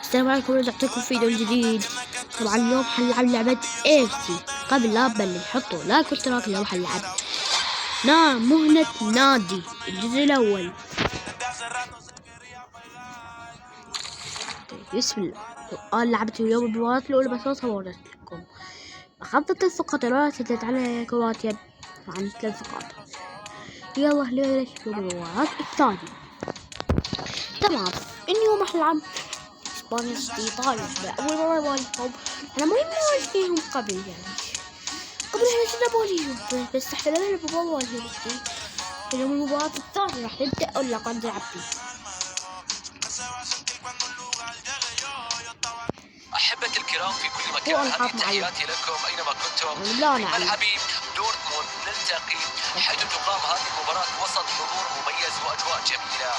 السلام عليكم، رجعتكم في فيديو جديد. طبعا اليوم حنلعب لعبة AFC. قبل لا نبلش حطوا لايك واشتراك. اليوم حنلعب مهنة نادي الجزء الأول. طيب بسم الله. لعبت اليوم المباراة الأولى بس ما صورت لكم. أخذت 3 نقاط وسجلت على كرات يد عن 3 نقاط. يلا نبلش بالمباراة الثانية. تمام، اليوم راح نلعب اسبانيا ضد ايطاليا. اول مرة نواجههم، انا ما نواجههم قبل، يعني قبل احنا كنا نواجههم بس احنا لا نواجههم. اليوم المباراة الثانية راح نبدأ ولا قد نلعب فيه. أحبة الكرام في كل مكان، هذه تحياتي لكم أينما كنتم. في ملعب دورتموند نلتقي حيث تقام هذه المباراة وسط حضور مميز وأجواء جميلة.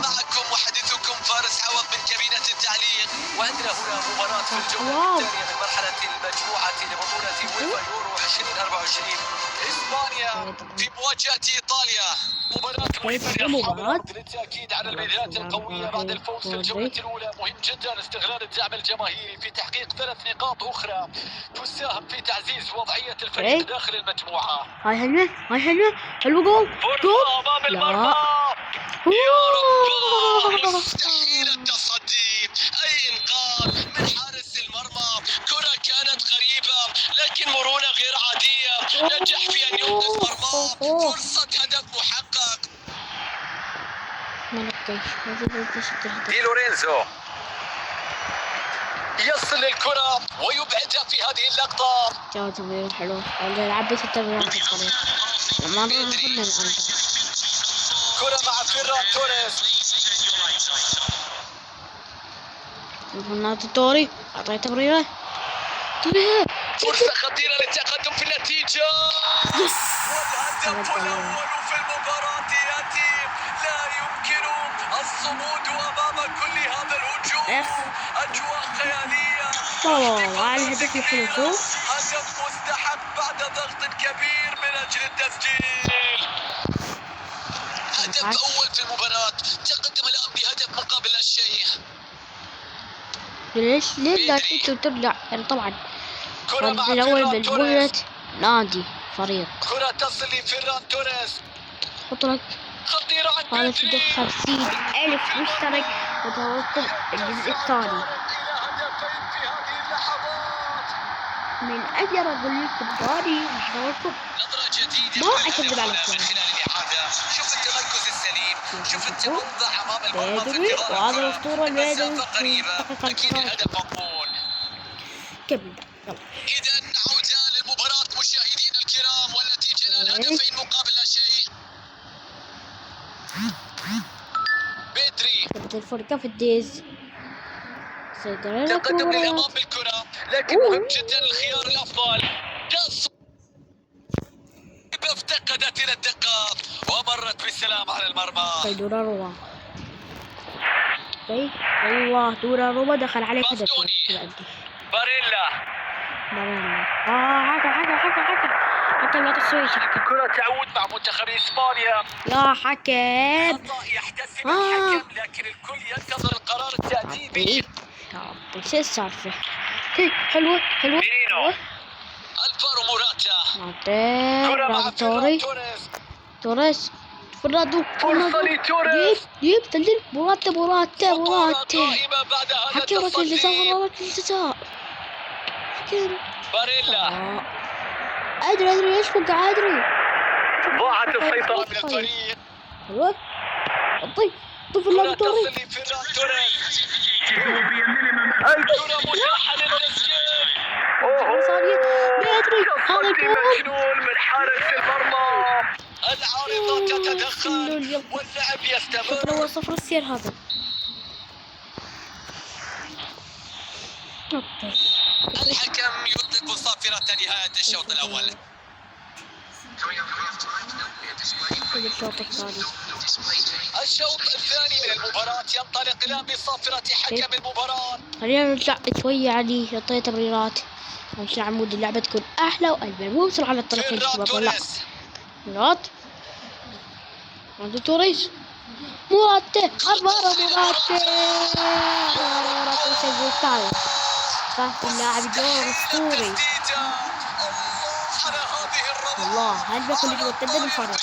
معكم محدثكم فارس عوض من كابينة التعليق، وعندنا هنا مباراة في الجولة الثانية من مرحلة المجموعة لبطولة ويفا يورو 2024. إسبانيا في مواجهة إيطاليا. مباراة مهمة لأصحاب للتأكيد على البدايات القوية بعد الفوز في الجولة الأولى. مهم جدا استغلال الدعم الجماهيري في تحقيق 3 نقاط أخرى تساهم في تعزيز وضعية الفريق داخل المجموعة. هاي حلوة حلو جول أمام المرمى. يا رب، مستحيل التصدي. أي إنقاذ من حارس المرمى. كرة كانت غريبة لكن مرونة غير عادية. نجح في أن ينقذ مرماه. فرصة هدف محقق. دي لورينزو يصل الكرة ويبعدها في هذه اللقطة. جاء تمرير حلو. لعبت التمريرات الصغيرة. ما نقولنا كرة مع فيران توريس. فنات التوري أعطي تمريرة. فرصة خطيرة للتقدم في النتيجة. والهدف الأول في المباراة يأتي. لا يمكن الصمود أمام كل هذا الهجوم. أجواء خيالية. الهدف الحلو. هدف مستحق بعد ضغط كبير من أجل التسجيل. هدف أول في المباراة. تقدم الآن بهدف مقابل لا شيء. ليش لا ترجع؟ يعني طبعا الهدف الأول بالبطولة نادي فريق. كرة تصل لفيران توريس. حط لك خطيرة عن هذا في 50,000 مشترك وتوقف الجزء الثاني. من أجل أقول لكم ثاني مشترككم نظرة جديدة ما أكذب عليكم من خلال الإعادة. شوف التمركز السليم، شوف التوضع أمام المرمى في انتظار وهذا الأسطورة مسافة قريبة. أكيد الهدف مضمون. كمل. إذا عودة للمباراة مشاهدينا الكرام، والنتيجة الآن هدفين مقابل لا شيء. بيدري الفرقة في الديز تقدم للأمام بالكرة، لكن مهم جدا الخيار الأفضل. افتقدت إلى الدقة ومرت بالسلام على المرمى. دوراروا الله دوراروا دخل عليك هدف. باريلا حكم لا تسويش. الكرة تعود مع منتخب إسبانيا. يا حكم يحتسب الحكم، لكن الكل ينتظر القرار التأديبي. يا ربي شو السالفة؟ حلوة الفارو موراتا. كرة مع توريس فرادو. فرصة لتوريس. جيب سجل. موراتا حكم ركلة جزاء. باريلا أدري ايش وقع. ضاعت السيطرة من الفريق. حلوة طف اللعب توري. الكرة متاحة للتسجيل. بيدري هذا مجنون من حارس المرمى. العارضة تتدخل واللعب يستمر. هو صفر السير هذا. الحكم يطلق صافرة نهاية الشوط الأول. الشوط الثاني من المباراة ينطلق الآن بصافرة حكم المباراة. خلينا نرجع شوية عليه. يعطي تمريرات عشان عمود اللعبة تكون أحلى وأجمل. مو بسرعة على الطريق لا عنده توريس. موراتا 13 فات اللاعب دور أسطوري. والله هل بيكون يجب التبديل الفرق.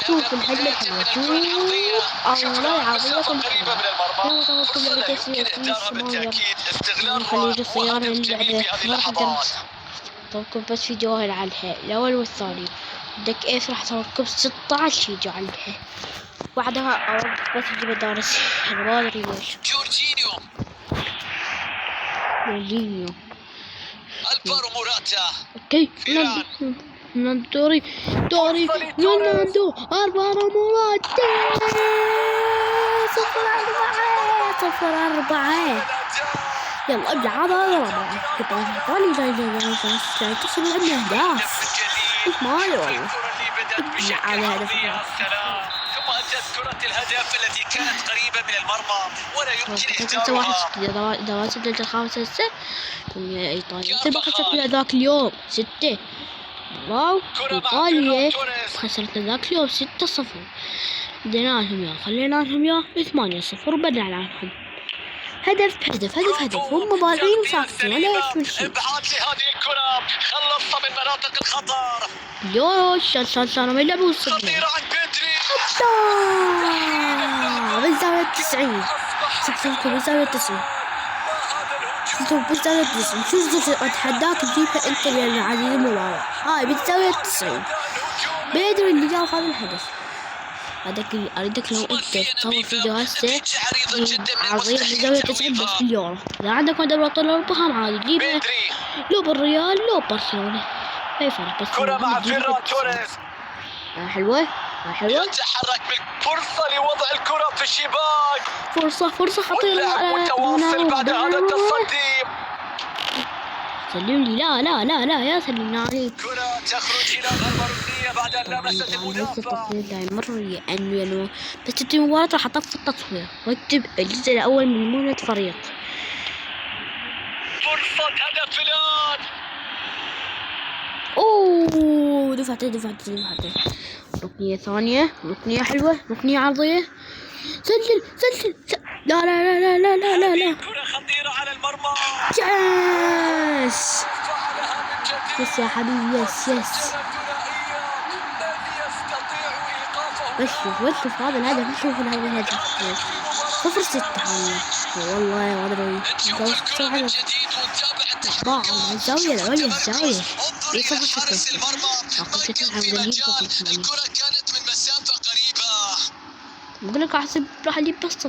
شوف الهجمة حلوة. شوف الله يعافيكم. يلا تمركم على تسوية خليج السيارة اللي تركب بس في جواهر على الحي الأول والثاني. بدك ايش راح تركب 16 يجوا على الحي. بعدها أوقف بس أجيب مدارس ما أدري ليش. جورجينيو الفارو موراتا. اوكي دوري رونالدو الفارو موراتا 0-4 يلا ابلع هذا 4 ايطالي جاي تصل عندنا اهداف ايش مالي والله ابلع على هدف. ثم أتت كرة الهدف التي كانت قريبة من المرمى ولا يمكن إهدارها. إذا ما سجلت الخامسة 6 إيطاليا تبقى خسرت ذاك اليوم 6. واو إيطاليا خسرت ذاك اليوم 6-0. بديناهم يا خلينا لهم يا 8-0 بدنا عنهم. هدف هم ضايعين وساكتين ولا يشوفون شيء. ابعاد لهذه الكرة خلصها من مناطق الخطر. يوه شان ما يلعبوا خطيرة عن بيدري بالزاوية 90 بالزاوية 90 بالزاوية 90 شوف اتحداك تجيبها انت يا عزيزي المباراة. هاي بالزاوية 90 بيدري اللي جاب هذا الهدف. أريدك لو أنت تصور فيديو هسه عرضية بزاوية 90 بس في اليورو. إذا عندك مدرب أبطال أوروبا عادي جيبها لو بالريال لو برشلونة ما يفرق. بس كرة مع فيران توريس حلوة يتحرك بالفرصة لوضع الكرة في الشباك. فرصة خطيرة متواصل بعد هذا التصدي. سلم لي لا يا سلمنا عليك. كرة تخرج إلى ضربة ركنية بعد أن لمست المدافع. لأنه بس تتم المباراة راح أطفي التصوير واكتب الجزء الأول من مهمة فريق. فرصة هدف الآن. أوه دفعت ركنية ثانية ركنية حلوة ركنية عرضية. سجل لا كرة خطيرة على المرمى. يس يا حبيبي يس بس شوف هذا الهدف. شوف هذا الهدف 0-6 والله يا ولدي ضاع من الزاوية العليا الزاوية 0-6. الكرة كانت من مسافة قريبة. بقول لك احسب راح اجيب بس 0-7.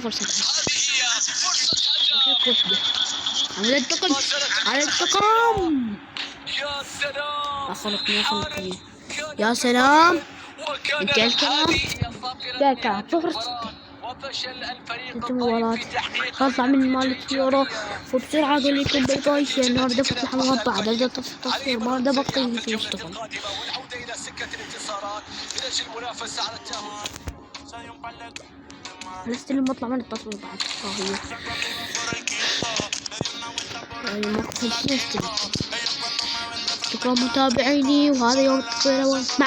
على التقم خلقني يا سلام. انت الكلام 0-6 المباراة خلاص من مالك يورو وبسرعة قال لي كل بالقايش لأنه ردفت الحلقات بعد ردت التصوير ما رد بقيه في يشتغل. لستلم بطلع من التصوير بعد صاحية ما كنت نستلم. شكرا متابعيني وهذا يوم التصوير مع